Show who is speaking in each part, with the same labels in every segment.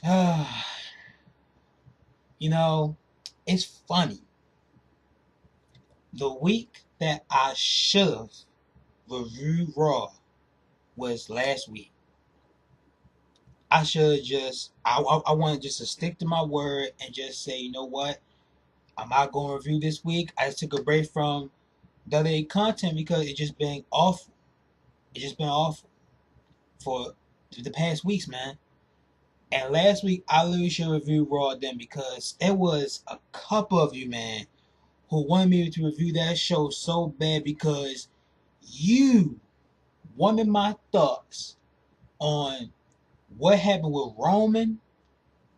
Speaker 1: You know, it's funny. The week that I should have reviewed Raw was last week. I should just, I wanted just to stick to my word and just say, you know what? I'm not going to review this week. I just took a break from WWE content because it just been awful. It just been awful for the past weeks, man. And last week, I literally should review Raw then because it was a couple of you, man, who wanted me to review that show so bad because you wanted my thoughts on what happened with Roman,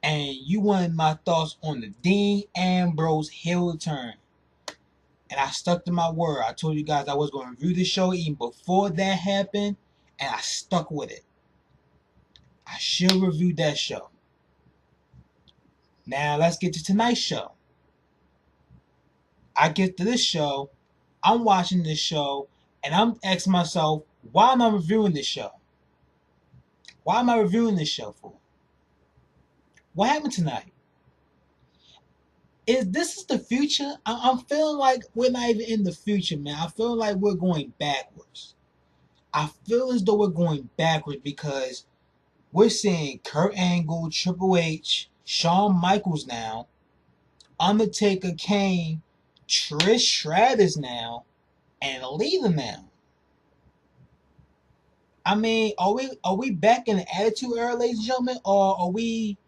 Speaker 1: and you wanted my thoughts on the Dean Ambrose heel turn. And I stuck to my word. I told you guys I was going to review the show even before that happened, and I stuck with it. I should review that show. Now let's get to tonight's show. I get to this show, I'm watching this show, and I'm asking myself, why am I reviewing this show? Why am I reviewing this show for? What happened tonight? Is this the future? I'm feeling like we're not even in the future, man. I feel like we're going backwards. I feel as though we're going backwards because we're seeing Kurt Angle, Triple H, Shawn Michaels now, Undertaker, Kane, Trish Stratus now, and Lita now. I mean, are we back in the Attitude Era, ladies and gentlemen, or are we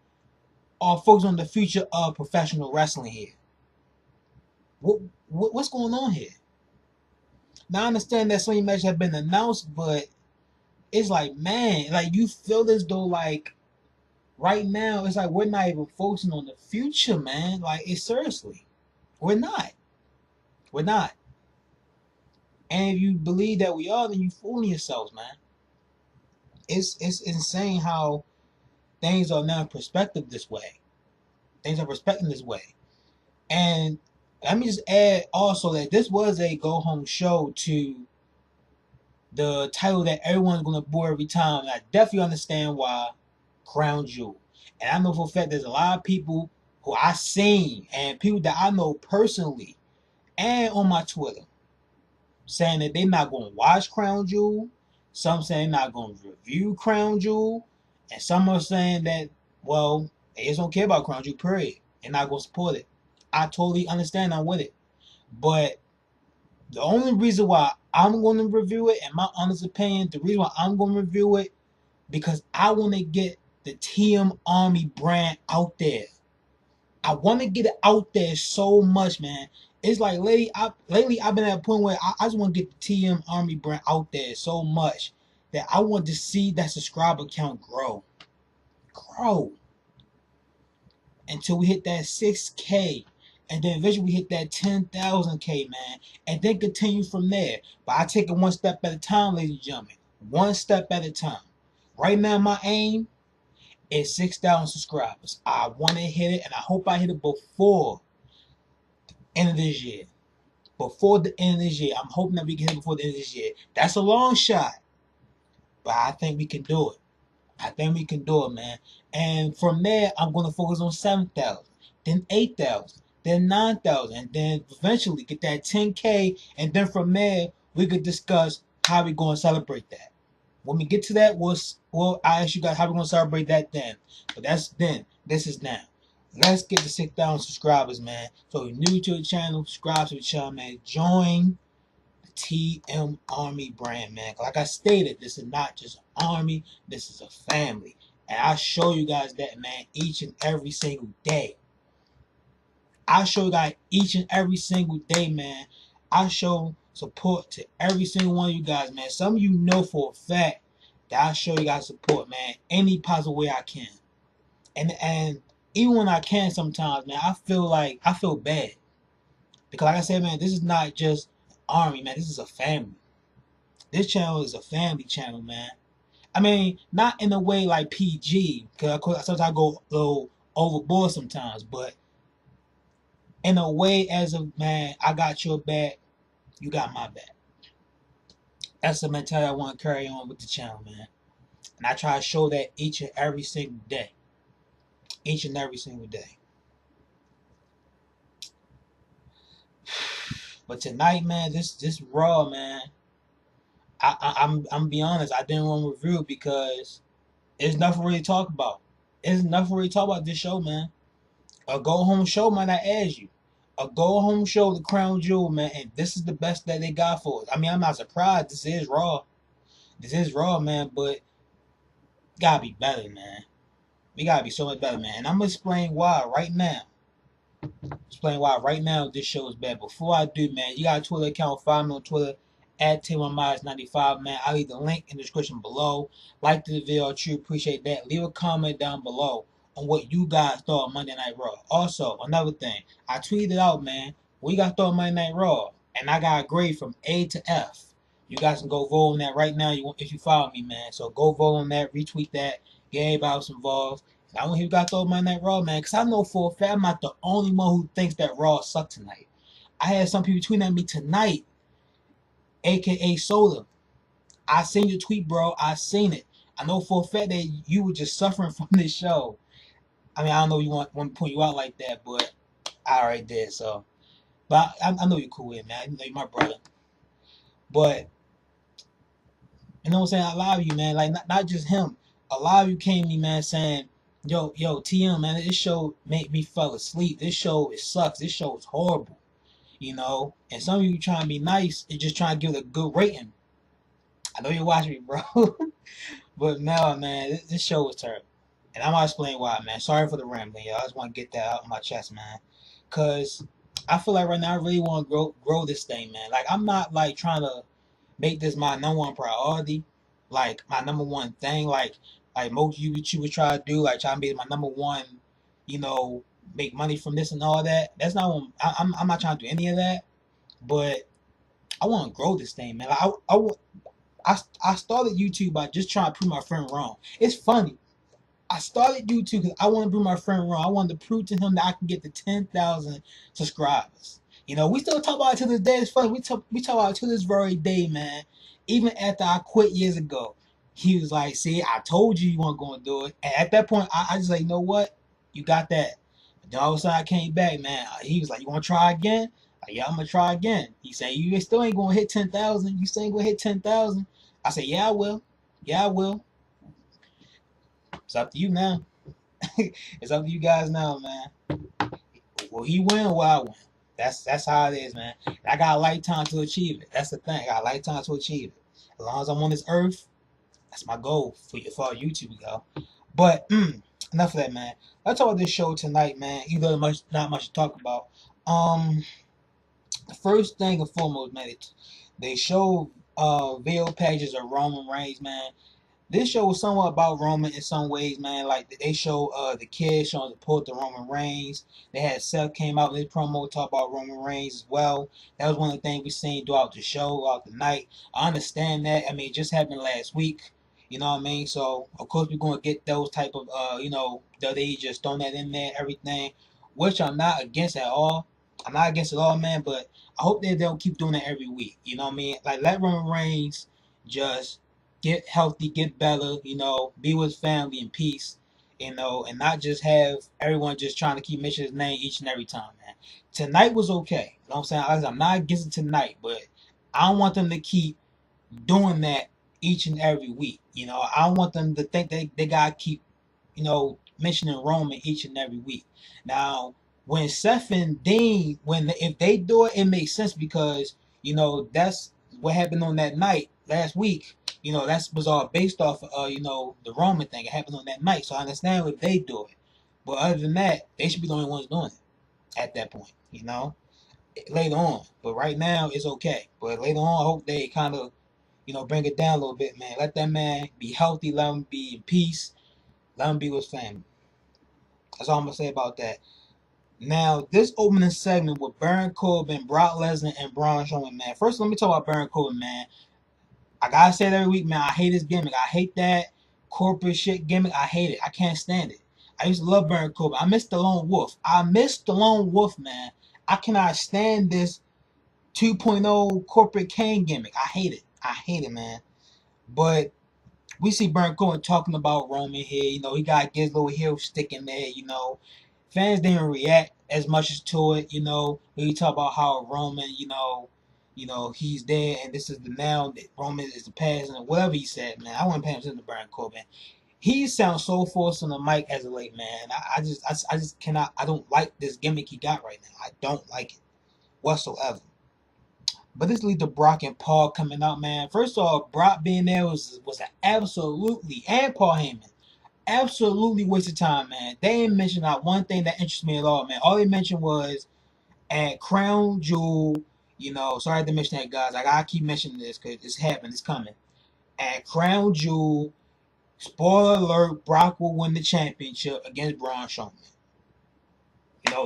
Speaker 1: focused on the future of professional wrestling here? What's going on here? Now I understand that some matches have been announced, but it's like, man, like you feel as though like right now it's like we're not even focusing on the future, man. Like it's seriously, we're not, we're not. And if you believe that we are, then you fooling yourselves, man. It's insane how things are now in perspective this way. Things are perspective this way. And let me just add also that this was a go home show to the title that everyone's gonna boo every time. And I definitely understand why Crown Jewel. And I know for a fact there's a lot of people who I seen and people that I know personally and on my Twitter saying that they're not gonna watch Crown Jewel. Some saying not gonna review Crown Jewel, and some are saying that well they just don't care about Crown Jewel. Period. They're not gonna support it. I totally understand. I'm with it. But the only reason why I'm going to review it, in my honest opinion, the reason why I'm going to review it, because I want to get the TM Army brand out there. I want to get it out there so much, man. It's like lately I've been at a point where I just want to get the TM Army brand out there so much that I want to see that subscriber count grow until we hit that 6K. And then eventually we hit that 10,000K, man. And then continue from there. But I take it one step at a time, ladies and gentlemen. One step at a time. Right now, my aim is 6,000 subscribers. I want to hit it, and I hope I hit it before the end of this year. Before the end of this year. I'm hoping that we can hit it before the end of this year. That's a long shot. But I think we can do it. I think we can do it, man. And from there, I'm going to focus on 7,000, then 8,000, then 9,000, and then eventually get that 10K. And then from there, we could discuss how we going to celebrate that. When we get to that, I ask you guys how we going to celebrate that then. But that's then. This is now. Let's get to 6,000 subscribers, man. So if you're new to the channel, subscribe to the channel, man. Join TM Army brand, man. Like I stated, this is not just an army, this is a family. And I show you guys that, man, each and every single day. I show you guys each and every single day, man. I show support to every single one of you guys, man. Some of you know for a fact that I show you guys support, man, any possible way I can. And even when I can sometimes, man, I feel bad. Because like I said, man, this is not just an army, man. This is a family. This channel is a family channel, man. I mean, not in a way like PG, because sometimes I go a little overboard sometimes, but in a way as a man, I got your back, you got my back. That's the mentality I want to carry on with the channel, man. And I try to show that each and every single day. each and every single day. But tonight, man, this Raw, man, I'm be honest, I didn't want to review because there's nothing really to talk about. There's nothing really to talk about this show, man. A go home show might not ask you. A go home show, the crown jewel, man, and this is the best that they got for us. I mean, I'm not surprised. This is Raw. This is Raw, man, but gotta be better, man. We gotta be so much better, man. And I'm gonna explain why right now. Explain why right now this show is bad. Before I do, man, you got a Twitter account, follow me on Twitter at T1Miles95, man. I'll leave the link in the description below. Like the video, I truly appreciate that. Leave a comment down below on what you guys thought of Monday Night Raw. Also, another thing, I tweeted out, man, what you guys thought of Monday Night Raw, and I got a grade from A to F. You guys can go vote on that right now if you follow me, man. So go vote on that, retweet that, get everybody else involved. I want to hear you guys throw Monday Night Raw, man, because I know for a fact I'm not the only one who thinks that Raw sucked tonight. I had some people tweeting at me tonight, aka Soda. I seen your tweet, bro. I seen it. I know for a fact that you were just suffering from this show. I mean, I don't know if you want to point you out like that, but I already did. So, but I know you're cool with it, man. I know you're my brother. But you know what I'm saying? A lot of you, man, like not just him. A lot of you came to me, man, saying, yo, TM, man, this show made me fall asleep. This show, it sucks. This show is horrible. You know? And some of you trying to be nice and just trying to give it a good rating. I know you're watching me, bro. But no, man, this show was terrible. And I'm gonna explain why, man. Sorry for the rambling, y'all. I just want to get that out of my chest, man. Cause I feel like right now I really want to grow this thing, man. Like I'm not like trying to make this my number one priority, like my number one thing, like most you would try to do, like try to be my number one, you know, make money from this and all that. That's not what I'm not trying to do any of that. But I want to grow this thing, man. Like, I started YouTube by just trying to prove my friend wrong. It's funny. I started YouTube because I want to prove my friend wrong. I wanted to prove to him that I can get to 10,000 subscribers. You know, we still talk about it to this day. It's funny. We talk about it to this very day, man. Even after I quit years ago, he was like, "See, I told you weren't going to do it." And at that point, I just like, you know what? You got that. But then all of a sudden, I came back, man. He was like, "You want to try again?" Like, yeah, I'm gonna try again. He said, "You still ain't gonna hit 10,000. You still ain't gonna hit 10,000." I said, "Yeah, I will. Yeah, I will." It's up to you now. It's up to you guys now, man. Will he win or will I win? That's how it is, man. I got a lifetime to achieve it. That's the thing. I got a lifetime to achieve it. As long as I'm on this earth, that's my goal for YouTube, go. But enough of that, man. Let's talk about this show tonight, man. Even though there's not much to talk about. The first thing and foremost, man, they show video pages of Roman Reigns, man. This show was somewhat about Roman in some ways, man. Like they show the kids showing support to Roman Reigns. They had Seth came out in his promo talk about Roman Reigns as well. That was one of the things we seen throughout the show, throughout the night. I understand that. I mean, it just happened last week. You know what I mean? So of course we're gonna get those type of they just throwing that in there, everything, which I'm not against at all. I'm not against it all, man. But I hope they don't keep doing that every week. You know what I mean? Like let Roman Reigns just get healthy, get better, be with family in peace, and not just have everyone just trying to keep mentioning his name each and every time, man. Tonight was okay. You know what I'm saying? I'm not against it tonight, but I don't want them to keep doing that each and every week. I don't want them to think they gotta keep, mentioning Roman each and every week. Now, when Seth and Dean, if they do it, it makes sense because that's what happened on that night last week. That was all based off the Roman thing. It happened on that night, so I understand if they do it. But other than that, they should be the only ones doing it at that point. Later on. But right now, it's okay. But later on, I hope they kind of bring it down a little bit, man. Let that man be healthy. Let him be in peace. Let him be with family. That's all I'm gonna say about that. Now, this opening segment with Baron Corbin, Brock Lesnar, and Braun Strowman, man. First, let me talk about Baron Corbin, man. I gotta say it every week, man. I hate his gimmick. I hate that corporate shit gimmick. I hate it. I can't stand it. I used to love Baron Corbin. I miss the Lone Wolf. Man. I cannot stand this 2.0 corporate Kane gimmick. I hate it. I hate it, man. But We see Baron Corbin talking about Roman here. He got to get his little heel stick in there. Fans didn't react as much as to it. When you talk about how Roman, he's there and this is the now. That Roman is the past and whatever he said, man. I wasn't paying attention to Baron Corbin. He sounds so forced on the mic as of late, man. I just cannot. I don't like this gimmick he got right now. I don't like it whatsoever. But this leads to Brock and Paul coming out, man. First of all, Brock being there was an absolutely, and Paul Heyman, absolutely wasted time, man. They didn't mention not one thing that interests me at all, man. All they mentioned was at Crown Jewel, sorry to mention that, guys. I gotta keep mentioning this because it's happening, it's coming. At Crown Jewel, spoiler alert, Brock will win the championship against Braun Strowman.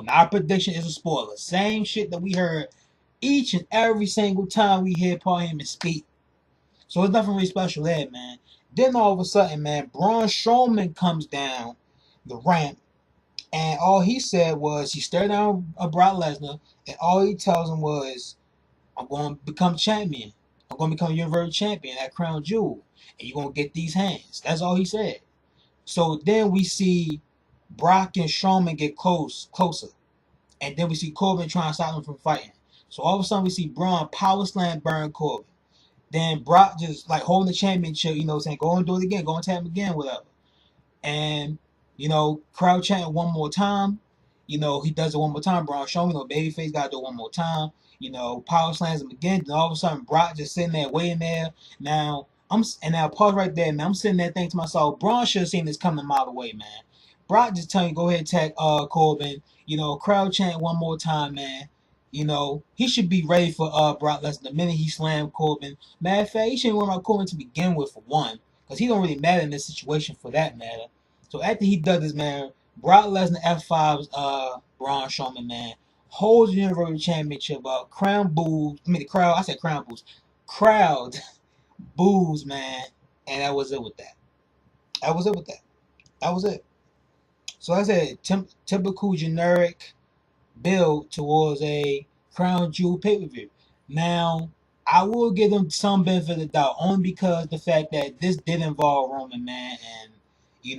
Speaker 1: Not a prediction, is a spoiler. Same shit that we heard each and every single time we hear Paul Heyman speak. So it's nothing really special there, man. Then all of a sudden, man, Braun Strowman comes down the ramp, and all he said was he stared down Brock Lesnar, and all he tells him was, "I'm going to become champion. I'm going to become Universal Champion at Crown Jewel, and you're going to get these hands." That's all he said. So then we see Brock and Strowman get closer, and then we see Corbin trying to stop them from fighting. So all of a sudden we see Braun power slam Baron Corbin. Then Brock just like holding the championship, saying, "Go and do it again, go and tap him again, whatever." And, crowd chanting one more time. He does it one more time. Braun Strowman, babyface gotta do it one more time. Power slams him again. Then all of a sudden Brock just sitting there waiting there. Now pause right there, man. I'm sitting there thinking to myself, Braun should have seen this coming a mile away, man. Brock just telling you, go ahead and tag Corbin. Crowd chant one more time, man. He should be ready for Brock Lesnar the minute he slammed Corbin. Matter of fact, he shouldn't worry about Corbin to begin with, for one, because he don't really matter in this situation for that matter. So after he does this, man, Brock Lesnar F5's Braun Strowman, man, holds the Universal Championship up. Crown boos. I mean, the crowd. I said crown boos. Crowd boos, man. And that was it with that. That was it with that. That was it. So I said, typical generic build towards a Crown Jewel pay-per-view. Now, I will give them some benefit of the doubt, only because the fact that this did involve Roman, man, and,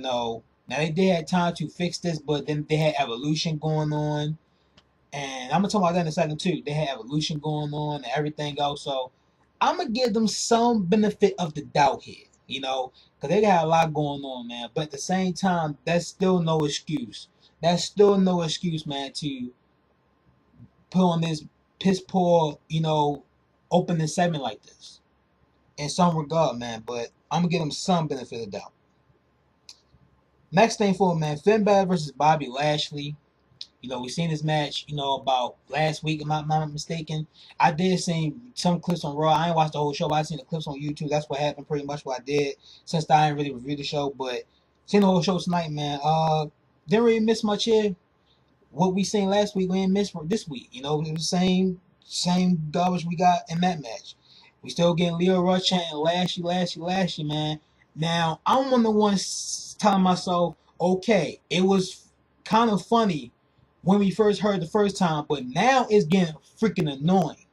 Speaker 1: now they did have time to fix this, but then they had Evolution going on, and I'm going to talk about that in a second, too. They had Evolution going on and everything else, so I'm going to give them some benefit of the doubt here, because they got a lot going on, man, but at the same time, that's still no excuse. That's still no excuse, man, to put on this piss poor, opening segment like this. In some regard, man, but I'm gonna give him some benefit of the doubt. Next thing for him, man, Finn Balor versus Bobby Lashley. We seen this match, about last week, if I'm not mistaken. I did see some clips on Raw. I ain't watched the whole show, but I seen the clips on YouTube. That's what happened, pretty much what I did, since I didn't really review the show. But seen the whole show tonight, man. Didn't really miss much here. What we seen last week, we didn't miss for this week. It was the same garbage we got in that match. We still getting Leo Rush chanting Lashley, Lashley, Lashley, man. Now, I'm one of the ones telling myself, okay, it was kind of funny when we first heard the first time, but now it's getting freaking annoying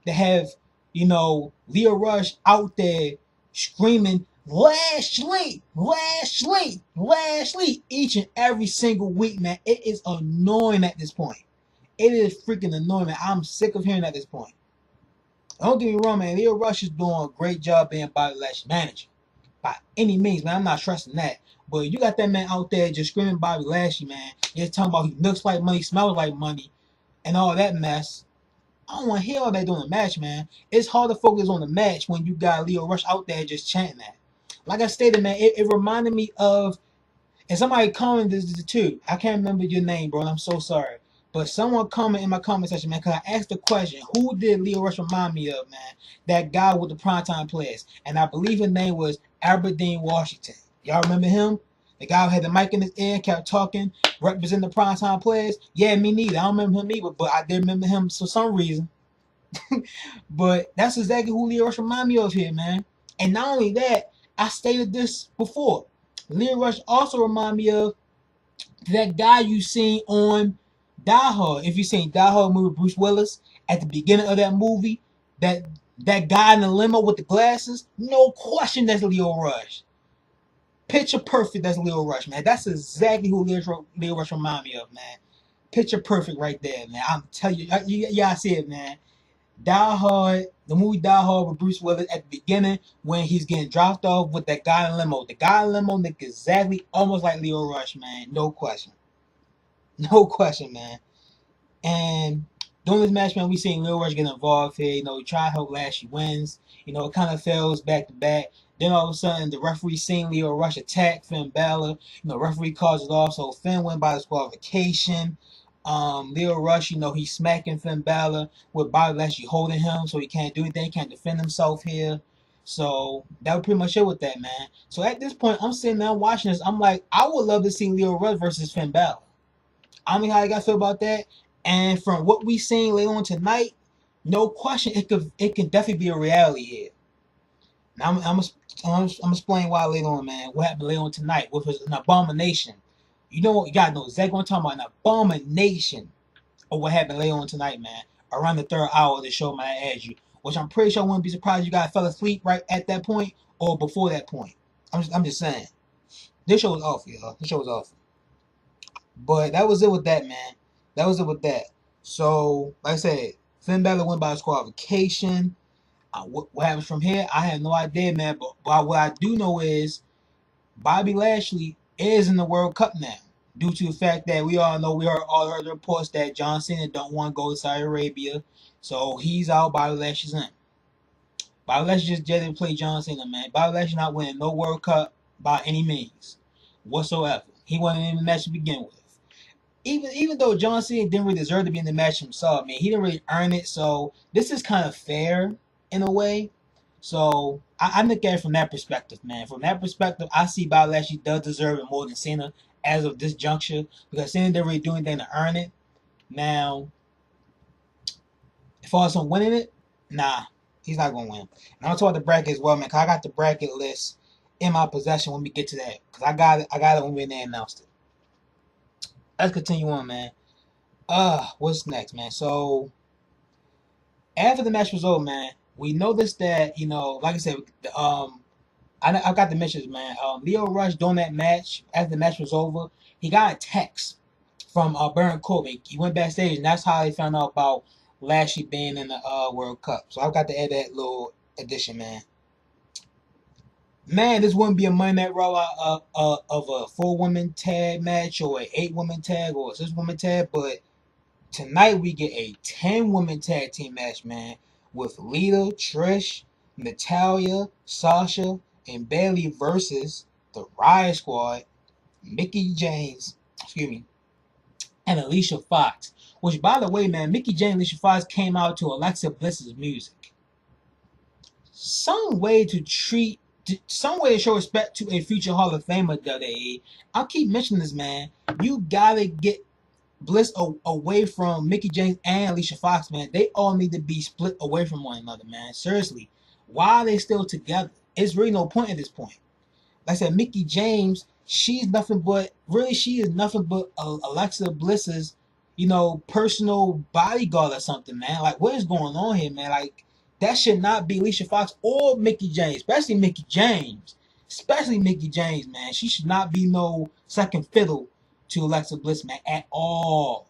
Speaker 1: to have, Leo Rush out there screaming Lashley, Lashley, Lashley each and every single week, man. It is annoying at this point. It is freaking annoying, man. I'm sick of hearing at this point. Don't get me wrong, man. Leo Rush is doing a great job being Bobby Lashley's manager. By any means, man. I'm not trusting that. But you got that man out there just screaming Bobby Lashley, man. Just talking about he looks like money, smells like money, and all that mess. I don't want to hear all that during the match, man. It's hard to focus on the match when you got Leo Rush out there just chanting that. Like I stated, man, it reminded me of, and somebody commented this too. I can't remember your name, bro, and I'm so sorry. But someone comment in my comment section, man, because I asked the question, who did Leo Rush remind me of, man? That guy with the primetime players. And I believe his name was Aberdeen Washington. Y'all remember him? The guy who had the mic in his ear, kept talking, representing the primetime players. Yeah, me neither. I don't remember him either, but I did remember him for some reason. But that's exactly who Leo Rush remind me of here, man. And not only that, I stated this before. Leo Rush also remind me of that guy you seen on Die Hard. If you seen Die Hard movie with Bruce Willis, at the beginning of that movie, that That guy in the limo with the glasses, no question that's Leo Rush. Picture perfect, that's Leo Rush, man. That's exactly who Leo Rush remind me of, man. Picture perfect right there, man. I'm telling you, I see it, man. Die Hard, the movie Die Hard with Bruce Willis at the beginning when he's getting dropped off with that guy in limo. The guy in limo look exactly almost like Leo Rush, man. No question. No question, man. And during this match, man, we seen Lil Rush get involved here. You know, he try to help Lashley wins. You know, it kind of fails back to back. Then all of a sudden, the referee seen Leo Rush attack Finn Balor. You know, referee calls it off, so Finn went by disqualification. Leo Rush, you know, he's smacking Finn Balor with Bobby Lashley holding him, so he can't do anything, he can't defend himself here. So that was pretty much it with that, man. So at this point, I'm sitting there watching this. I'm like, I would love to see Leo Rush versus Finn Balor. I don't know how you guys feel about that. And from what we seen later on tonight, no question, it can definitely be a reality here. Now I'm explain why later on, man. What happened later on tonight, which was an abomination. You know what? You gotta know exactly what I'm talking about. An abomination of what happened later on tonight, man. Around the third hour of the show, man, I asked you, which I'm pretty sure I wouldn't be surprised you guys fell asleep right at that point or before that point. I'm just saying. This show was awful, y'all. This show was awful. But that was it with that, man. That was it with that. So, like I said, Finn Balor went by disqualification. What happens from here, I have no idea, man. But what I do know is Bobby Lashley is in the World Cup now, due to the fact that we all know we all heard the reports that John Cena don't want to go to Saudi Arabia, so he's out. Bobby Lashley's in. Bobby Lashley just didn't play John Cena, man. Bobby Lashley not winning no World Cup by any means whatsoever. He wasn't in the match to begin with. Even though John Cena didn't really deserve to be in the match himself, I mean, he didn't really earn it. So this is kind of fair in a way. So I look at it from that perspective, man. From that perspective, I see Bobby Lashley does deserve it more than Cena as of this juncture because Cena didn't really do anything to earn it. Now, as far as him winning it, nah, he's not gonna win. And I'm gonna talk about the bracket as well, man. Cause I got the bracket list in my possession when we get to that. Cause I got it when they announced it. Let's continue on, man. What's next, man? So after the match was over, man, we noticed that like I said, I got the mentions, man. Leo Rush during that match, after the match was over, he got a text from Baron Corbin. He went backstage, and that's how he found out about Lashley being in the World Cup. So I've got to add that little addition, man. Man, this wouldn't be a Monday Night Raw of a 4-woman tag match or an 8-woman tag or a 6-woman tag, but tonight we get a 10-woman tag team match, man, with Lita, Trish, Natalya, Sasha, and Bayley versus the Riot Squad, Mickie James, and Alicia Fox. Which, by the way, man, Mickie James and Alicia Fox came out to Alexa Bliss's music. Some way to show respect to a future Hall of Famer, WWE. I'll keep mentioning this, man. You gotta get Bliss away from Mickie James and Alicia Fox, man. They all need to be split away from one another, man. Seriously. Why are they still together? It's really no point at this point. Like I said, Mickie James, she is nothing but Alexa Bliss's, personal bodyguard or something, man. Like, what is going on here, man? Like, that should not be Alicia Fox or Mickie James, especially Mickie James. Especially Mickie James, man. She should not be no second fiddle to Alexa Bliss, man, at all.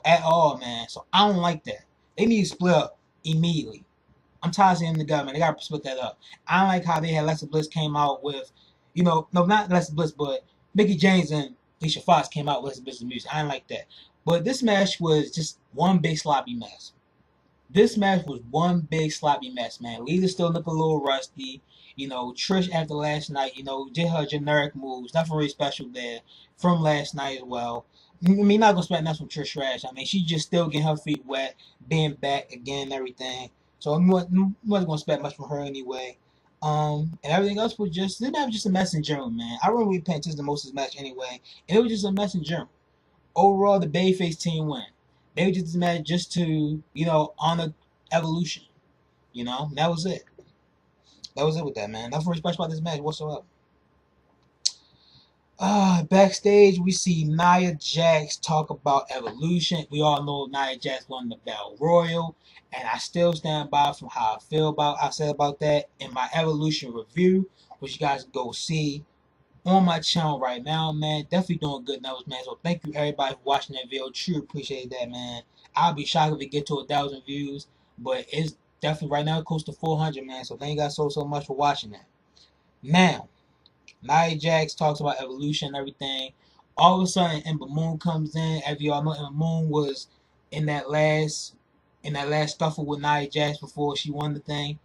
Speaker 1: At all, man. So I don't like that. They need to split up immediately. I'm tired of seeing them together, man. They gotta split that up. I don't like how they had Alexa Bliss came out with, no, not Alexa Bliss, but Mickie James and Alicia Fox came out with Alexa Bliss's music. I didn't like that. But this match was just one big sloppy mess. This match was one big sloppy mess, man. Lita still looked a little rusty. Trish after last night, did her generic moves. Nothing really special there from last night as well. I mean, not gonna expect nothing from Trish Stratus. I mean, she just still getting her feet wet, being back again and everything. So I wasn't gonna expect much from her anyway. And everything else was this match was just a mess in general, man. I wasn't really paying attention to most of this match anyway, and it was just a mess in general. Overall, the Babyface team win. They were just mad just to, honor Evolution. That was it. That was it with that, man. Nothing really special about this match whatsoever. Backstage, we see Nia Jax talk about Evolution. We all know Nia Jax won the Battle Royal, and I still stand by from how I said about that in my Evolution review, which you guys can go see on my channel right now, man. Definitely doing good numbers, man. So thank you everybody for watching that video. True appreciate that, man. I'll be shocked if we get to 1,000 views, but it's definitely right now close to 400, man. So thank you guys so much for watching that. Now, Nia Jax talks about evolution and everything. All of a sudden, Ember Moon comes in. As y'all know, Ember Moon was in that last scuffle with Nia Jax before she won the thing.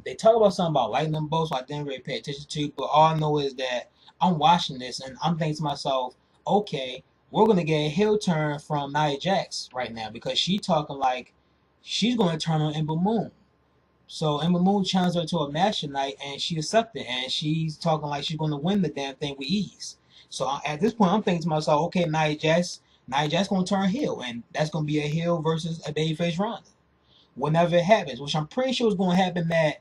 Speaker 1: They talk about something about lightning bolts, so I didn't really pay attention to. But all I know is that I'm watching this and I'm thinking to myself, okay, we're gonna get a heel turn from Nia Jax right now because she's talking like she's gonna turn on Ember Moon. So Ember Moon challenged her to a match tonight, and she accepted. And she's talking like she's going to win the damn thing with ease. So at this point, I'm thinking to myself, okay, Nia Jax going to turn heel, and that's going to be a heel versus a babyface Ronda. Whenever it happens, which I'm pretty sure is going to happen at,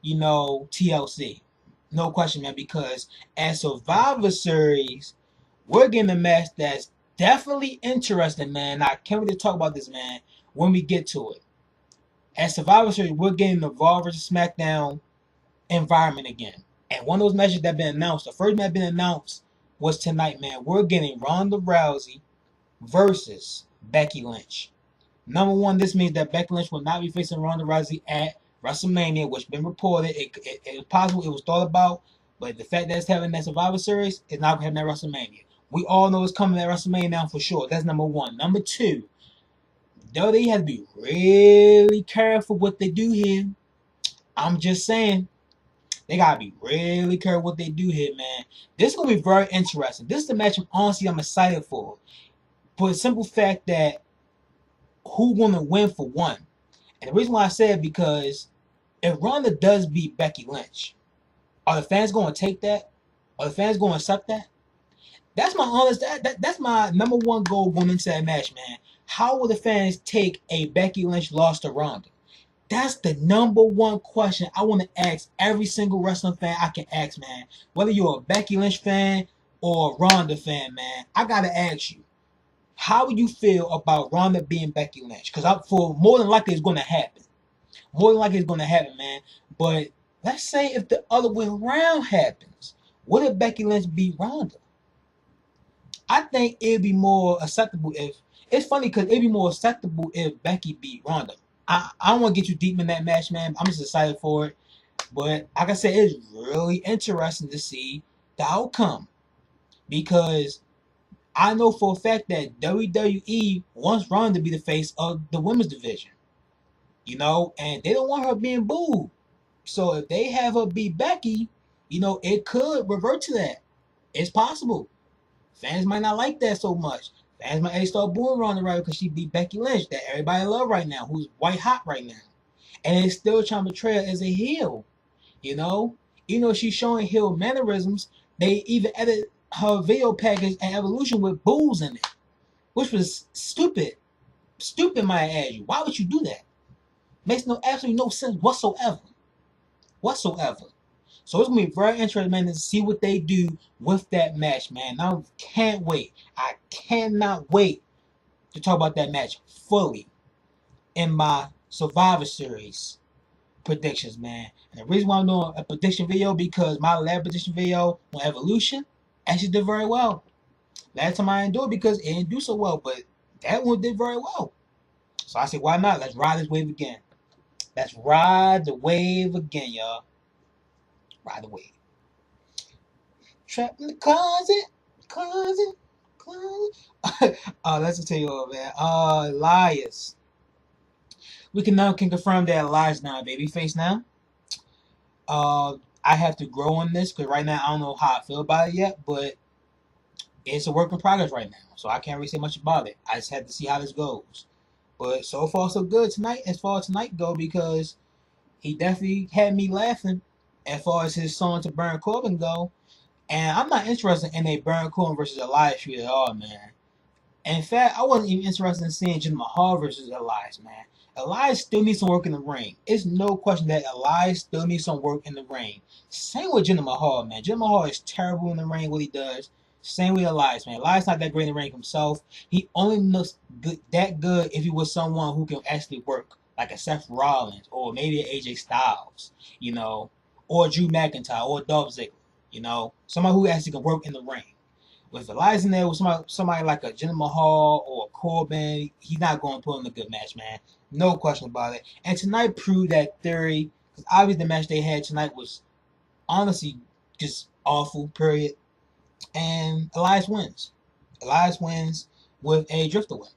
Speaker 1: TLC. No question, man, because at Survivor Series, we're getting a match that's definitely interesting, man. I can't wait to talk about this, man, when we get to it. At Survivor Series, we're getting the Raw vs. SmackDown environment again. And one of those matches that have been announced, the first match been announced was tonight, man. We're getting Ronda Rousey versus Becky Lynch. Number one, this means that Becky Lynch will not be facing Ronda Rousey at WrestleMania, which has been reported. It was possible, it was thought about, but the fact that it's having that Survivor Series is not having that WrestleMania. We all know it's coming at WrestleMania now for sure. That's number one. Number two, though they have to be really careful what they do here. I'm just saying, they gotta be really careful what they do here, man. This is gonna be very interesting. This is the match I'm excited for. For the simple fact that who's gonna win for one. And the reason why I said because if Ronda does beat Becky Lynch, are the fans gonna take that? Are the fans gonna accept that? That's my honest that's my number one goal going into that match, man. How will the fans take a Becky Lynch loss to Ronda? That's the number one question I want to ask every single wrestling fan I can ask, man. Whether you're a Becky Lynch fan or a Ronda fan, man, I gotta ask you, how would you feel about Ronda being Becky Lynch? Because for more than likely it's going to happen. More than likely it's going to happen, man. But let's say if the other way around happens, what if Becky Lynch beat Ronda? I think it'd be more acceptable if it's funny because it'd be more acceptable if Becky beat Ronda. I don't want to get you deep in that match, man. I'm just excited for it. But like I said, it's really interesting to see the outcome because I know for a fact that WWE wants Ronda to be the face of the women's division, and they don't want her being booed. So if they have her beat Becky, it could revert to that. It's possible. Fans might not like that so much. Fans might start booing Ronda right because she beat Becky Lynch, that everybody love right now, who's white hot right now. And it's still trying to portray her as a heel, Even though she's showing heel mannerisms, they even edit her video package and Evolution with boos in it, which was stupid. Stupid, might I add you. Why would you do that? Makes absolutely no sense whatsoever. So it's gonna be very interesting, man, to see what they do with that match, man. I can't wait. I cannot wait to talk about that match fully in my Survivor Series predictions, man. And the reason why I'm doing a prediction video because my last prediction video on Evolution actually did very well. Last time I didn't do it because it didn't do so well, but that one did very well. So I said, why not? Let's ride this wave again. Let's ride the wave again, y'all. Ride the wave. Trapped in the closet. Let's just tell you all, man. Elias. We can confirm that Elias now a babyface now. I have to grow on this because right now I don't know how I feel about it yet, but it's a work in progress right now, so I can't really say much about it. I just have to see how this goes. But so far so good tonight, as far as tonight go, because he definitely had me laughing as far as his song to Baron Corbin go. And I'm not interested in a Baron Corbin versus Elias feud at all, man. In fact, I wasn't even interested in seeing Jinder Mahal versus Elias, man. Elias still needs some work in the ring. It's no question that Elias still needs some work in the ring. Same with Jinder Mahal, man. Jinder Mahal is terrible in the ring, what he does. Same with Elias, man. Elias not that great in the ring himself. He only looks that good if he was someone who can actually work, like a Seth Rollins or maybe an AJ Styles, you know, or Drew McIntyre or Dolph Ziggler, you know, somebody who actually can work in the ring. With Elias in there, with somebody like a Jinder Mahal or a Corbin, he's not going to put in a good match, man. No question about it. And tonight proved that theory, because obviously the match they had tonight was honestly just awful, period. And Elias wins. Elias wins with a drifter win.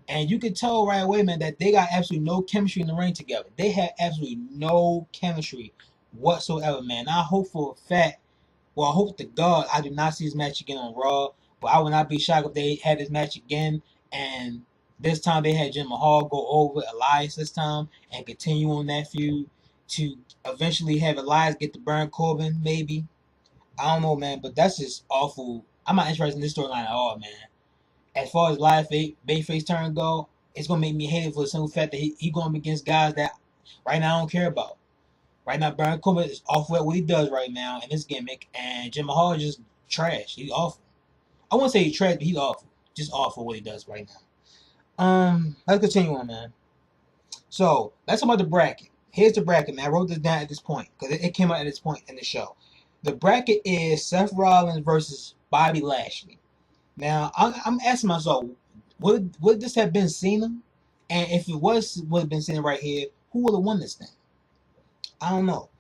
Speaker 1: And you can tell right away, man, that they got absolutely no chemistry in the ring together. They had absolutely no chemistry whatsoever, man. I hope for a fact, well, I hope to God I do not see this match again on Raw, but I would not be shocked if they had this match again and this time they had Jinder Mahal go over Elias this time and continue on that feud to eventually have Elias get the Baron Corbin, maybe. I don't know, man, but that's just awful. I'm not interested in this storyline at all, man. As far as live Bayface turn go, it's gonna make me hate it for the simple fact that he going up against guys that right now I don't care about. Right now, Baron Corbin is awful at what he does right now in this gimmick, and Jim Mahal is just trash. He's awful. I won't say he's trash, but he's awful. Just awful what he does right now. Let's continue on, man. So let's talk about the bracket. Here's the bracket, man. I wrote this down at this point because it came out at this point in the show. The bracket is Seth Rollins versus Bobby Lashley. Now I'm asking myself, would this have been Cena? And if it would have been Cena right here, who would have won this thing? I don't know.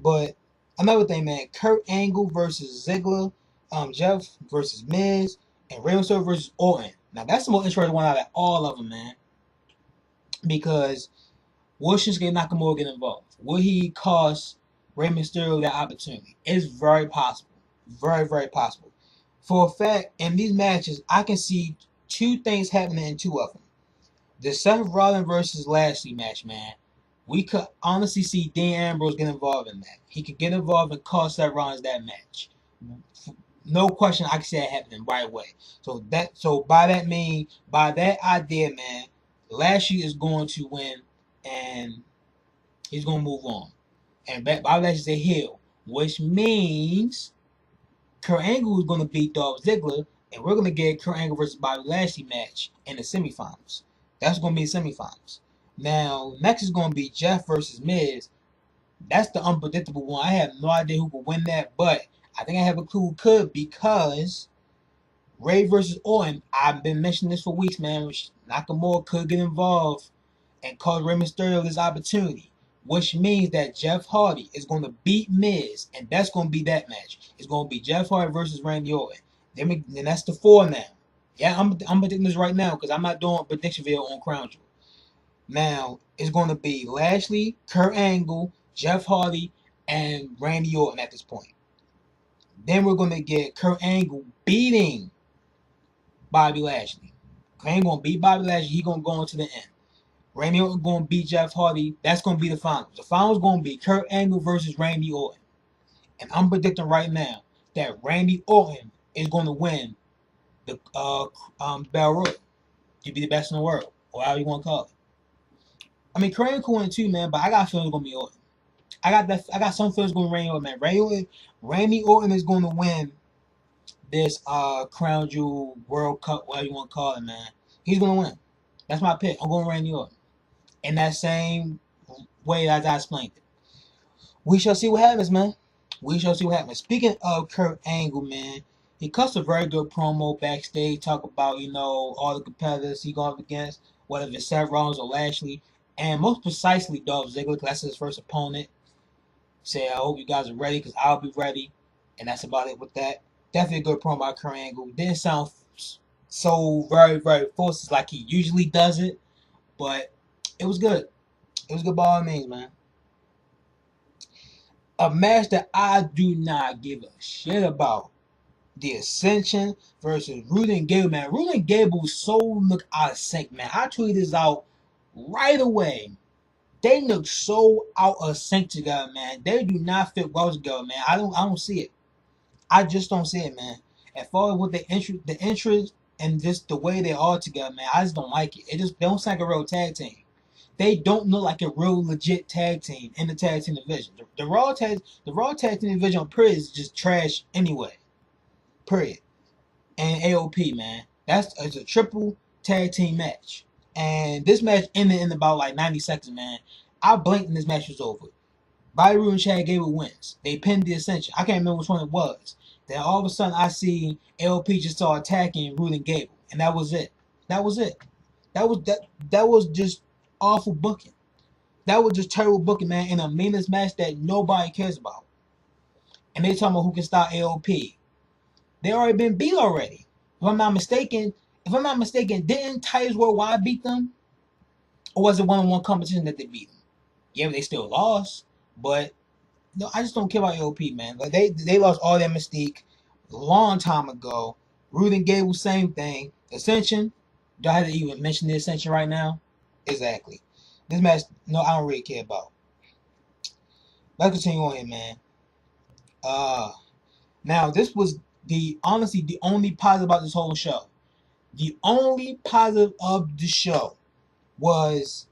Speaker 1: But another thing, man, Kurt Angle versus Ziggler, Jeff versus Miz, and Rey Mysterio versus Orton. Now that's the most interesting one out of all of them, man. Because will Shinsuke Nakamura get involved? Will he cost Rey Mysterio that opportunity? It's very possible. Very, very possible. For a fact, in these matches, I can see two things happening in two of them. The Seth Rollins versus Lashley match, man. We could honestly see Dean Ambrose get involved in that. He could get involved and cost Seth Rollins that match. No question, I can see that happening right away. So by that idea, man, Lashley is going to win and he's going to move on. And Bobby Lashley's a heel, which means Kurt Angle is going to beat Dolph Ziggler, and we're going to get Kurt Angle versus Bobby Lashley match in the semifinals. That's going to be the semifinals. Now, next is going to be Jeff versus Miz. That's the unpredictable one. I have no idea who could win that, but I think I have a clue who could because Ray versus Orton, I've been mentioning this for weeks, man. Nakamura could get involved and cause Rey Mysterio this opportunity, which means that Jeff Hardy is going to beat Miz, and that's going to be that match. It's going to be Jeff Hardy versus Randy Orton. Then that's the four now. Yeah, I'm predicting this right now because I'm not doing a prediction video on Crown Jewel. Now, it's going to be Lashley, Kurt Angle, Jeff Hardy, and Randy Orton at this point. Then we're going to get Kurt Angle beating Bobby Lashley. Kurt Angle going to beat Bobby Lashley. He's going to go into the end. Randy Orton going to beat Jeff Hardy. That's going to be the finals. The finals going to be Kurt Angle versus Randy Orton. And I'm predicting right now that Randy Orton is going to win the Battle Royal to be the best in the world, or however you want to call it. I mean, Kurt Angle could win too, man, but I got a feeling it's going to be Orton. I got some feelings going to Randy Orton, man. Randy Orton is going to win this Crown Jewel World Cup, whatever you want to call it, man. He's going to win. That's my pick. I'm going Randy Orton. In that same way as I explained it. We shall see what happens, man. We shall see what happens. Speaking of Kurt Angle, man, he cuts a very good promo backstage, talk about, all the competitors he going up against, whether it's Seth Rollins or Lashley, and most precisely Dolph Ziggler, because that's his first opponent. Say, I hope you guys are ready, because I'll be ready. And that's about it with that. Definitely a good promo by Kurt Angle. Didn't sound so very, very forced like he usually does it, but it was good. It was good by all means, man. A match that I do not give a shit about. The Ascension versus Rude and Gable, man. Rude and Gable so look out of sync, man. I tweeted this out right away. They look so out of sync together, man. They do not fit well together, man. I don't see it. I just don't see it, man. As far as what the interest and just the way they are together, man, I just don't like it. It just don't sound like a real tag team. They don't look like a real legit tag team in the tag team division. The Raw tag team division on period is just trash anyway. Period. And AOP, man, it's a triple tag team match, and this match ended in about like 90 seconds, man. I blinked and this match was over. Bobby Roode and Chad Gable wins. They pinned the Ascension. I can't remember which one it was. Then all of a sudden I see AOP just start attacking Roode and Gable, and that was it. That was it. That was just awful booking. That was just terrible booking, man, in a meaningless match that nobody cares about. And they talking about who can stop AOP. They already been beat already. If I'm not mistaken, didn't Titans Worldwide beat them? Or was it one-on-one competition that they beat them? Yeah, but they still lost. But no, I just don't care about AOP, man. Like they lost all their mystique a long time ago. Rude and Gable, same thing. Ascension, do I have to even mention the Ascension right now? Exactly. This match, no, I don't really care about. Let's continue on here, man. Uh, Now this was honestly the only positive about this whole show. The only positive of the show was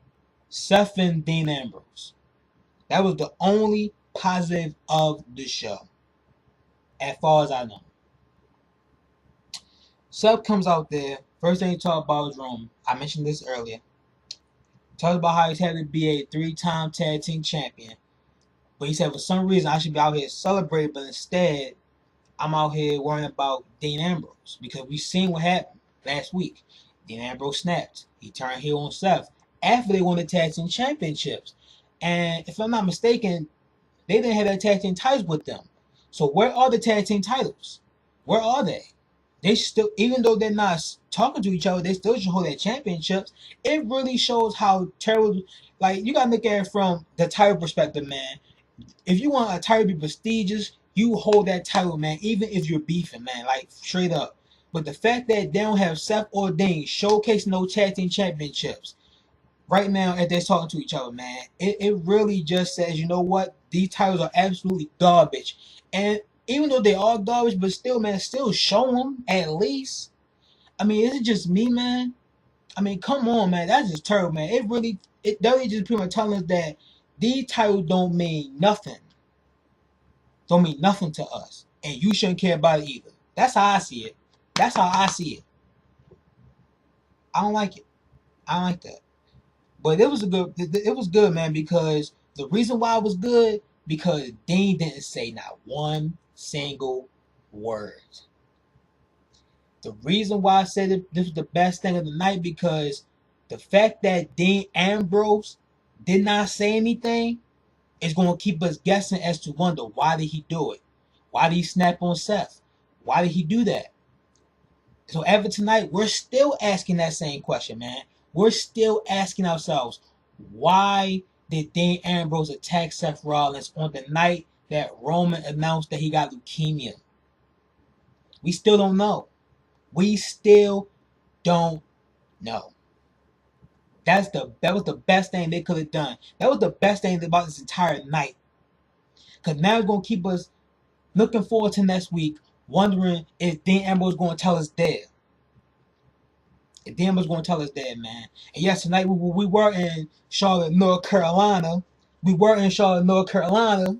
Speaker 1: Seth and Dean Ambrose. That was the only positive of the show, as far as I know. Seth comes out there. First thing he talked about was Roman. I mentioned this earlier. Talks about how he's had to be a 3-time tag team champion. But he said for some reason I should be out here celebrating, but instead I'm out here worrying about Dean Ambrose. Because we've seen what happened last week. Dean Ambrose snapped. He turned heel on Seth after they won the tag team championships. And if I'm not mistaken, they didn't have that tag team titles with them. So where are the tag team titles? Where are they? They still, even though they're not talking to each other, they still should hold their championships. It really shows how terrible. Like, you gotta look at it from the title perspective, man. If you want a title to be prestigious, you hold that title, man. Even if you're beefing, man, like straight up. But the fact that they don't have Seth or Dean showcasing those tag team championships right now as they're talking to each other, man, it really just says, you know what? These titles are absolutely garbage. And even though they are garbage, but still, man, still show them at least. I mean, is it just me, man? I mean, come on, man. That's just terrible, man. That really just pretty much telling us that these titles don't mean nothing. Don't mean nothing to us. And you shouldn't care about it either. That's how I see it. That's how I see it. I don't like it. I don't like that. But it was good, man, because the reason why it was good, because Dean didn't say not one single word. The reason why I said this was the best thing of the night, because the fact that Dean Ambrose did not say anything is going to keep us guessing as to wonder, why did he do it? Why did he snap on Seth? Why did he do that? So after tonight, we're still asking that same question, man. We're still asking ourselves, why did Dean Ambrose attack Seth Rollins on the night that Roman announced that he got leukemia? We still don't know. We still don't know. That was the best thing they could have done. That was the best thing about this entire night. Because now it's going to keep us looking forward to next week, wondering if Dean Ambrose is going to tell us dead. If Dean Ambrose is going to tell us dead, man. And yes, tonight we were in Charlotte, North Carolina. We were in Charlotte, North Carolina.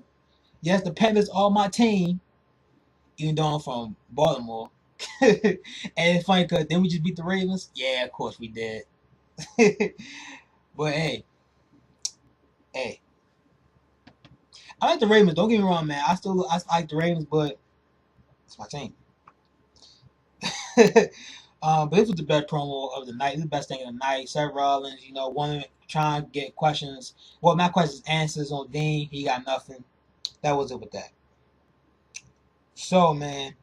Speaker 1: Yes, the Panthers are my team, even though I'm from Baltimore. And it's funny because then we just beat the Ravens. Yeah, of course we did. But hey, I like the Ravens. Don't get me wrong, man. I like the Ravens, but it's my team. But this was the best promo of the night. This is the best thing of the night. Seth Rollins, wanting trying to get questions. Well, not questions, answers on Dean. He got nothing. That was it with that. So, man,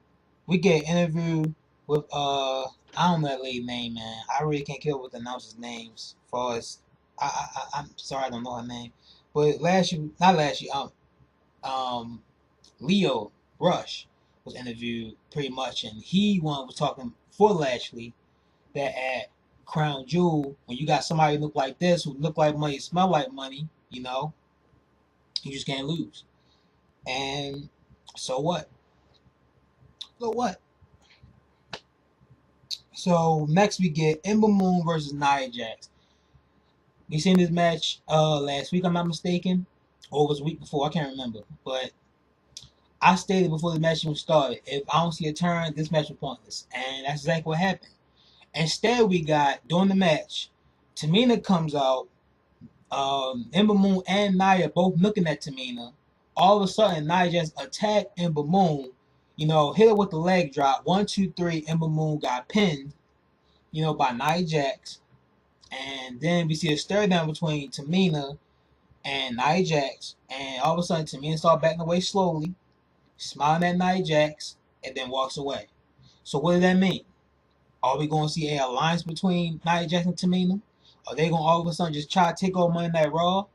Speaker 1: we get an interview with I don't know that lady name, man. I really can't kill with the announcers' names. As far as I'm sorry, I don't know her name. But not last year, Leo Rush was interviewed pretty much, and he was talking for Lashley that at Crown Jewel, when you got somebody look like this, who look like money, smell like money, you just can't lose. And so what? So what? So next we get Ember Moon versus Nia Jax. We seen this match last week, I'm not mistaken, or it was the week before, I can't remember. But I stated before the match even started, if I don't see a turn, this match was pointless, and that's exactly what happened. Instead, we got during the match, Tamina comes out. Ember Moon and Nia both looking at Tamina. All of a sudden, Nia just attacked Ember Moon. Hit her with the leg drop. 1, 2, 3. Ember Moon got pinned. By Nia Jax. And then we see a stare down between Tamina and Nia Jax. And all of a sudden, Tamina starts backing away slowly, smiling at Nia Jax, and then walks away. So what does that mean? Are we going to see an alliance between Nia Jax and Tamina? Are they going to all of a sudden just try to take over Monday Night Raw?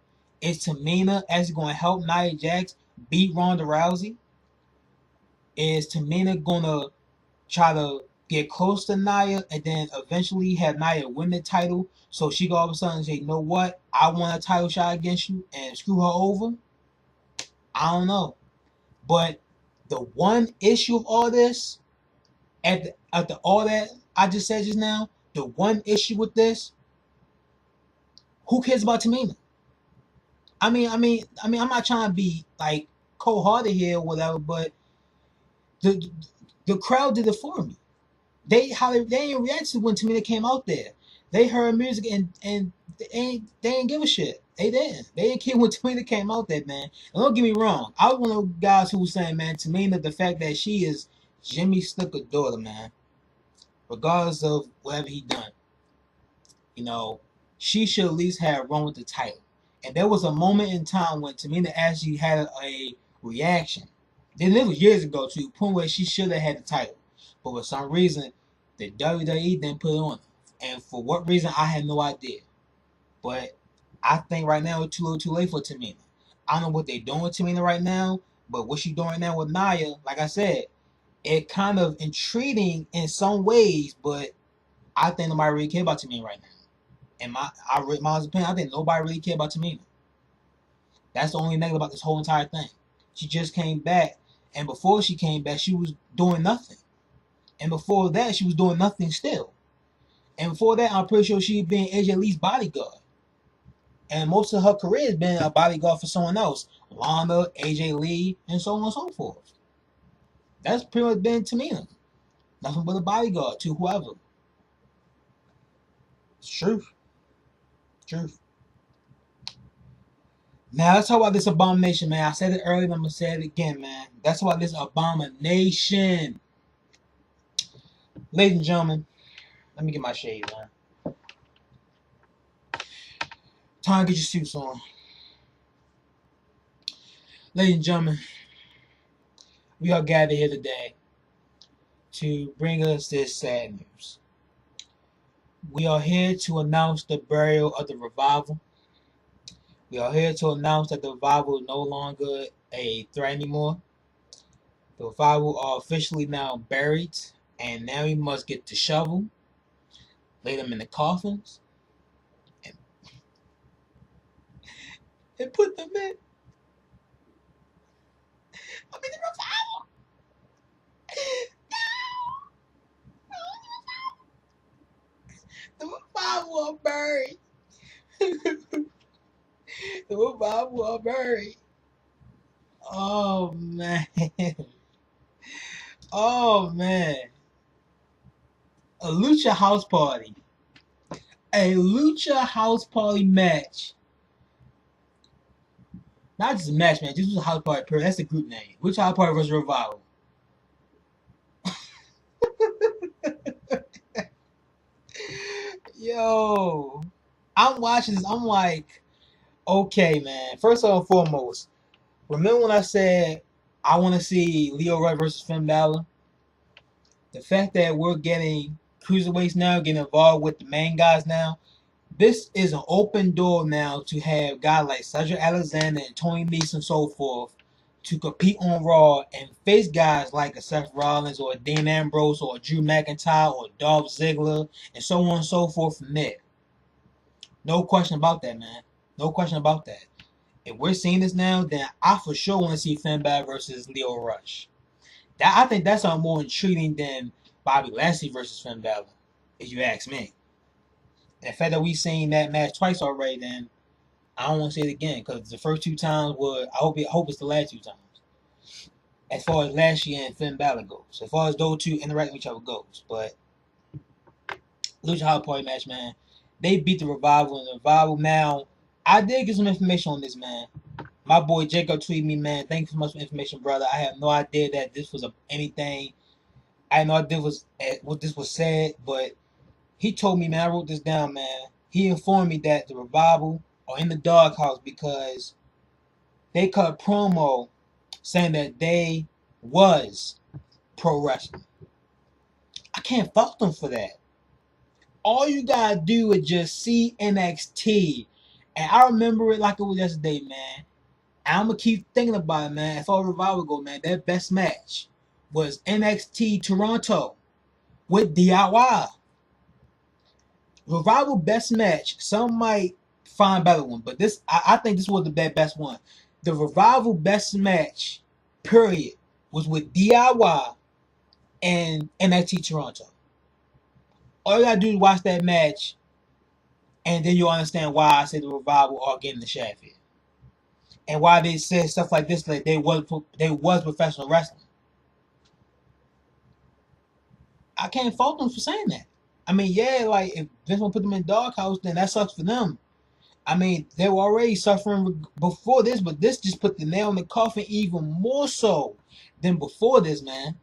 Speaker 1: Is Tamina actually going to help Nia Jax beat Ronda Rousey? Is Tamina going to try to get close to Nia and then eventually have Nia win the title so she can all of a sudden say, you know what? I want a title shot against you and screw her over? I don't know. But the one issue of all this, after all that I just said just now, the one issue with this, who cares about Tamina? I'm not trying to be like cold-hearted here or whatever, but the the crowd did it for me. They didn't react to when Tamina came out there. They heard music and they didn't give a shit. They didn't. They didn't care when Tamina came out there, man. And don't get me wrong. I was one of those guys who was saying, man, Tamina, the fact that she is Jimmy Snooker's daughter, man, regardless of whatever he done, she should at least have run with the title. And there was a moment in time when Tamina actually had a reaction. Then it was years ago to the point where she should have had the title. But for some reason, the WWE didn't put it on her. And for what reason, I had no idea. But I think right now it's too little too late for Tamina. I don't know what they're doing with Tamina right now, but what she's doing right now with Nia, like I said, it kind of intriguing in some ways, but I think nobody really cares about Tamina right now. In my honest opinion, I think nobody really cared about Tamina. That's the only negative about this whole entire thing. She just came back, and before she came back, she was doing nothing. And before that, she was doing nothing still. And before that, I'm pretty sure she'd been AJ Lee's bodyguard. And most of her career has been a bodyguard for someone else. Lana, AJ Lee, and so on and so forth. That's pretty much been Tamina. Nothing but a bodyguard to whoever. It's truth. Truth. Now let's talk about this abomination, man. I said it earlier, and I'm gonna say it again, man. That's about this abomination. Ladies and gentlemen, let me get my shades on. Time to get your suits on. Ladies and gentlemen, we are gathered here today to bring us this sad news. We are here to announce the burial of the revival. We are here to announce that the revival is no longer a threat anymore. The revival are officially now buried, and now we must get the shovel, lay them in the coffins, and put them in. I mean, the revival. The revival are buried. The revival are buried. Oh man. Oh man. A Lucha House Party. A Lucha House Party match. Not just a match, man. This was a House Party period. That's the group name. Lucha House Party versus Revival. Yo. I'm watching this. I'm like, okay, man. First and foremost, remember when I said I want to see Leo Rush versus Finn Balor? The fact that we're getting cruiserweights now, getting involved with the main guys now, this is an open door now to have guys like Cedric Alexander and Tony Nese and so forth to compete on Raw and face guys like a Seth Rollins or a Dean Ambrose or a Drew McIntyre or Dolph Ziggler and so on and so forth from there. No question about that, man. No question about that. If we're seeing this now, then I for sure want to see Finn Balor versus Leo Rush. I think that's more intriguing than Bobby Lashley versus Finn Balor. if you ask me. And the fact that we seen that match twice already, then I don't want to say it again because the first two times were. I hope it's the last two times. As far as last year and Finn Balor goes, as far as those two interacting with each other goes, but Lucha House Party match, man, they beat the Revival and the Revival. Now, I did get some information on this, man. My boy Jacob tweeted me, man. Thank you so much for information, brother. I have no idea that this was anything. I had no idea what this was said, but he told me, man. I wrote this down, man. He informed me that the Revival are in the doghouse because they cut a promo saying that they was pro wrestling. I can't fault them for that. All you gotta do is just see NXT. And I remember it like it was yesterday, man. And I'm gonna keep thinking about it, man. As far as Revival go, man, their best match was NXT Toronto with DIY. Revival best match. Some might find better one, but this I think this was the best one. The Revival best match, period, was with DIY and NXT Toronto. All you gotta do is watch that match, and then you'll understand why I say the Revival are getting the shaft here, and why they said stuff like this, like they was professional wrestling. I can't fault them for saying that. I mean, yeah, like if Vince want to put them in doghouse, then that sucks for them. I mean, they were already suffering before this, but this just put the nail in the coffin even more so than before this, man.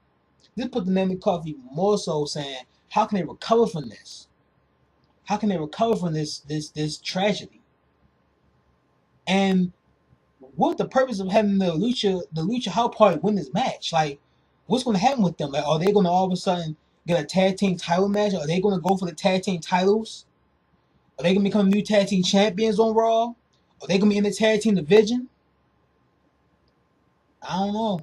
Speaker 1: This put the nail in the coffin even more so, saying, how can they recover from this? How can they recover from this tragedy? And what's the purpose of having the Lucha House Party win this match? Like, what's going to happen with them? Like, are they going to all of a sudden get a tag team title match? Are they going to go for the tag team titles? Are they going to become new tag team champions on Raw? Are they going to be in the tag team division? I don't know.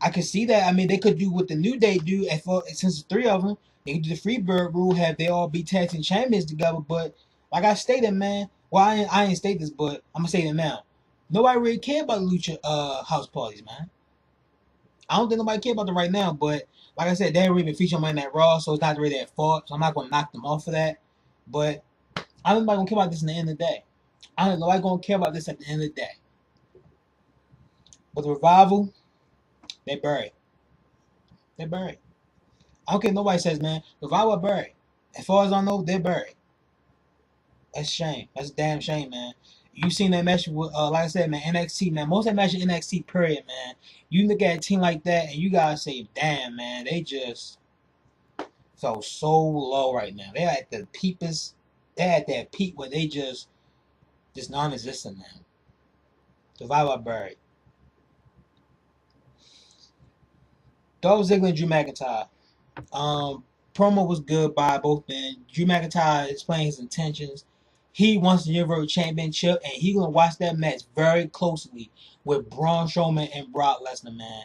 Speaker 1: I could see that. I mean, they could do what the New Day do. Since the three of them, they could do the Freebird rule, have they all be tag team champions together. But like I stated, man, well, I ain't state this, but I'm gonna say it now. Nobody really care about the Lucha house parties, man. I don't think nobody care about them right now. But like I said, they ain't really been featured on Monday Night Raw, so it's not really their fault. So I'm not gonna knock them off for that. But I don't think nobody gonna care about this in the end of the day. I don't know nobody gonna care about this at the end of the day. But the Revival, they buried. They're buried. I don't care what nobody says, man. The Revival are buried. As far as I know, they're buried. That's a shame. That's a damn shame, man. You seen that match with, like I said, man, NXT, man. Most of that match in NXT, period, man. You look at a team like that, and you gotta say, damn, man, they just felt so low right now. They're at the peepers. They're at that peak where they just non-existent now. The Revival are buried. Dolph Ziggler and Drew McIntyre. Promo was good by both men. Drew McIntyre explained his intentions. He wants the Universal Championship, and he's gonna watch that match very closely with Braun Strowman and Brock Lesnar, man.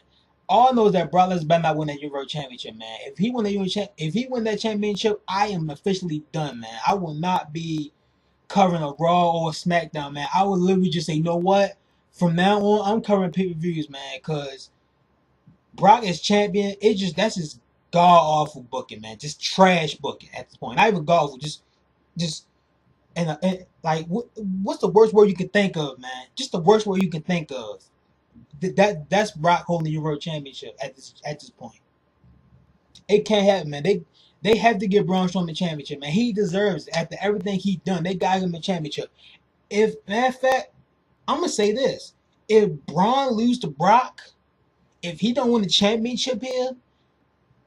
Speaker 1: All knows that Brock Lesnar better not win that Universal Championship, man. If he win that championship, I am officially done, man. I will not be covering a Raw or a SmackDown, man. I will literally just say, you know what? From now on, I'm covering pay-per-views, man, because Brock is champion. That's just god awful booking, man. Just trash booking at this point. Not even god awful, just and like what's the worst word you can think of, man? Just the worst word you can think of. That's Brock holding the Universal Championship at this point. It can't happen, man. They have to give Braun Strowman the championship, man. He deserves it. After everything he done. They got him the championship. If matter of fact, I'm gonna say this: if Braun lose to Brock, if he don't win the championship here,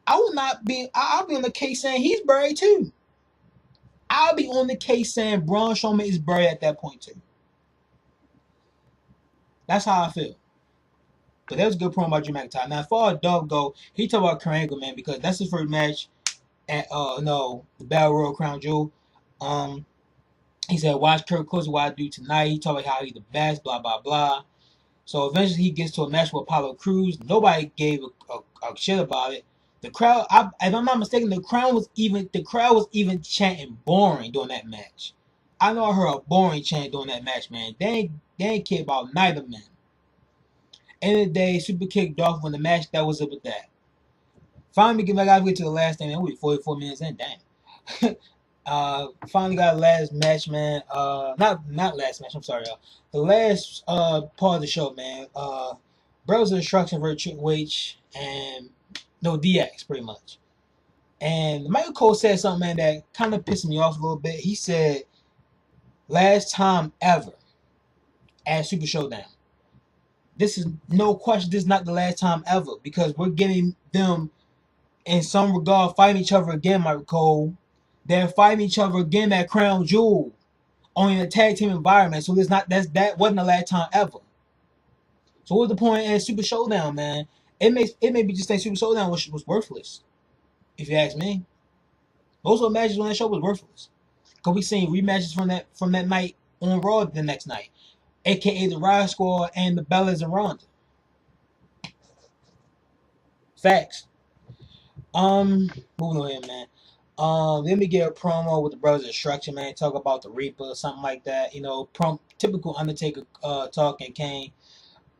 Speaker 1: I will not be. I'll be on the case saying he's buried too. I'll be on the case saying Braun Strowman is buried at that point too. That's how I feel. But that was a good promo by Drew McIntyre. Now, as far as Dolph go, he talked about Kurt Angle, man, because that's his first match at the Battle Royal Crown Jewel. He said, watch Kurt closely what I do tonight. He talked about how he's the best, blah blah blah. So eventually he gets to a match with Apollo Crews. Nobody gave a shit about it. The crowd, if I'm not mistaken, the crowd was even chanting boring during that match. I know I heard a boring chant during that match, man. They ain't care about neither man. End of the day, Super Kick Dolph won the match. That was it with that. Finally, I gotta get to the last thing. Man, we 44 minutes in, damn. Finally got last match, man. Not last match. I'm sorry, y'all. The last part of the show, man. Brothers of Destruction versus Triple H and no DX, pretty much. And Michael Cole said something, man, that kind of pissed me off a little bit. He said, "Last time ever at Super Showdown." This is no question. This is not the last time ever because we're getting them in some regard fighting each other again, Michael Cole. They're fighting each other again at Crown Jewel, only in a tag team environment. So that wasn't the last time ever. So what's the point in Super Showdown, man? It made me just think Super Showdown was worthless. If you ask me, most of the matches on that show was worthless. Cause we seen rematches from that night on Raw the next night, aka the Riot Squad and the Bellas and Ronda. Facts. Moving on here, man. Let me get a promo with the Brothers of Destruction, man. Talk about the Reaper or something like that. You know, typical Undertaker talk and Kane.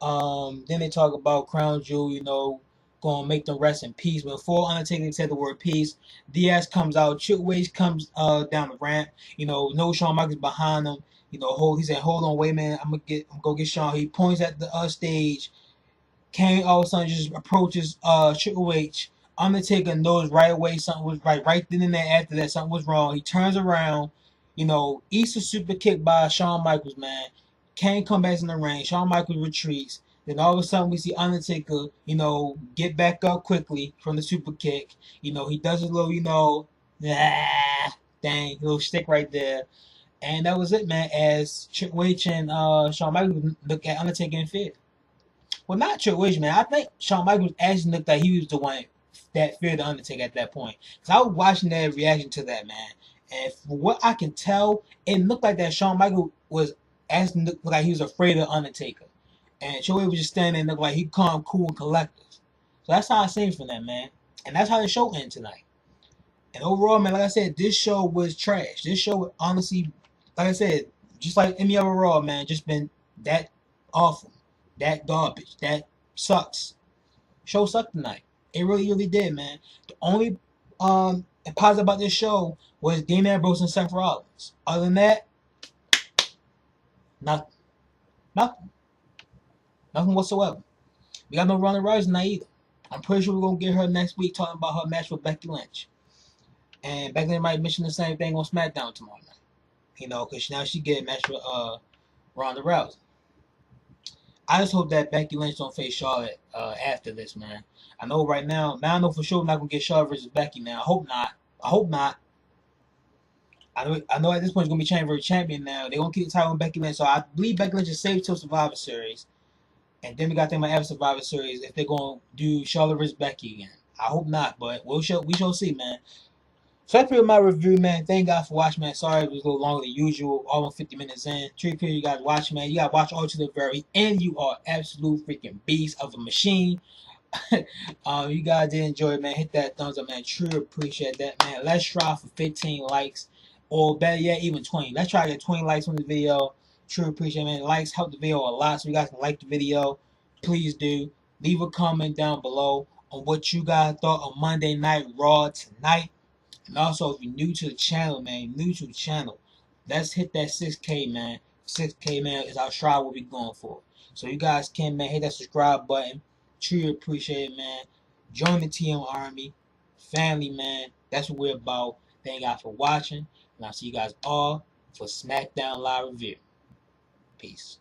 Speaker 1: Then they talk about Crown Jewel, you know, gonna make them rest in peace. But before Undertaker said the word peace, Diaz comes out, Triple H comes down the ramp, you know, no Shawn Michaels behind him. You know, he said, "Hold on, wait a minute, I'm gonna go get Shawn." He points at the stage. Kane all of a sudden just approaches Triple H. Undertaker knows right away something was right then and there after that something was wrong. He turns around, you know, eats a super kick by Shawn Michaels, man. Kane comes back in the ring. Shawn Michaels retreats. Then all of a sudden we see Undertaker, you know, get back up quickly from the super kick. You know, he does a little, you know, dang, little stick right there. And that was it, man, as Triple H and Shawn Michaels look at Undertaker in fear. Well, not Triple H, man. I think Shawn Michaels actually looked like he was the one that feared the Undertaker at that point. Cause I was watching their reaction to that, man, and for what I can tell, it looked like that Shawn Michaels was actually looked like he was afraid of Undertaker, and Triple H was just standing there and looked like he calm, cool, and collected. So that's how I seen from that, man, and that's how the show ended tonight. And overall, man, like I said, this show was trash. This show, honestly, like I said, just like any other Raw, man, just been that awful, that garbage, that sucks. Show sucked tonight. It really, really did, man. The only positive about this show was Dean Ambrose and Seth Rollins. Other than that, nothing, nothing, nothing whatsoever. We got no Ronda Rousey tonight either. I'm pretty sure we're gonna get her next week talking about her match with Becky Lynch. And Becky Lynch might mention the same thing on SmackDown tomorrow night. You know, because now she get a match with Ronda Rousey. I just hope that Becky Lynch don't face Charlotte after this, man. I know right now I know for sure we're not gonna get Charlotte versus Becky now. I hope not. I hope not. I know at this point it's gonna be champion versus champion now. They're gonna keep the title on Becky Lynch, so I believe Becky Lynch is safe till Survivor Series. And then we got them at Survivor Series if they're gonna do Charlotte versus Becky again. I hope not, but we shall see, man. So that's pretty much my review, man. Thank God for watching, man. Sorry it was a little longer than usual, almost 50 minutes in. True period, you guys watch, man. You gotta watch all to the very end. You are absolute freaking beast of a machine. You guys did enjoy it, man. Hit that thumbs up, man. True appreciate that, man. Let's try for 15 likes, or better yet, even 20. Let's try to get 20 likes on the video. True appreciate it, man. Likes help the video a lot, so you guys can like the video. Please do. Leave a comment down below on what you guys thought of Monday Night Raw tonight. And also, if you're new to the channel, man, let's hit that 6K, man. 6K, man, is our strive we'll be going for. So you guys can, man, hit that subscribe button. Truly appreciate it, man. Join the TM Army. Family, man. That's what we're about. Thank God for watching. And I'll see you guys all for SmackDown Live Review. Peace.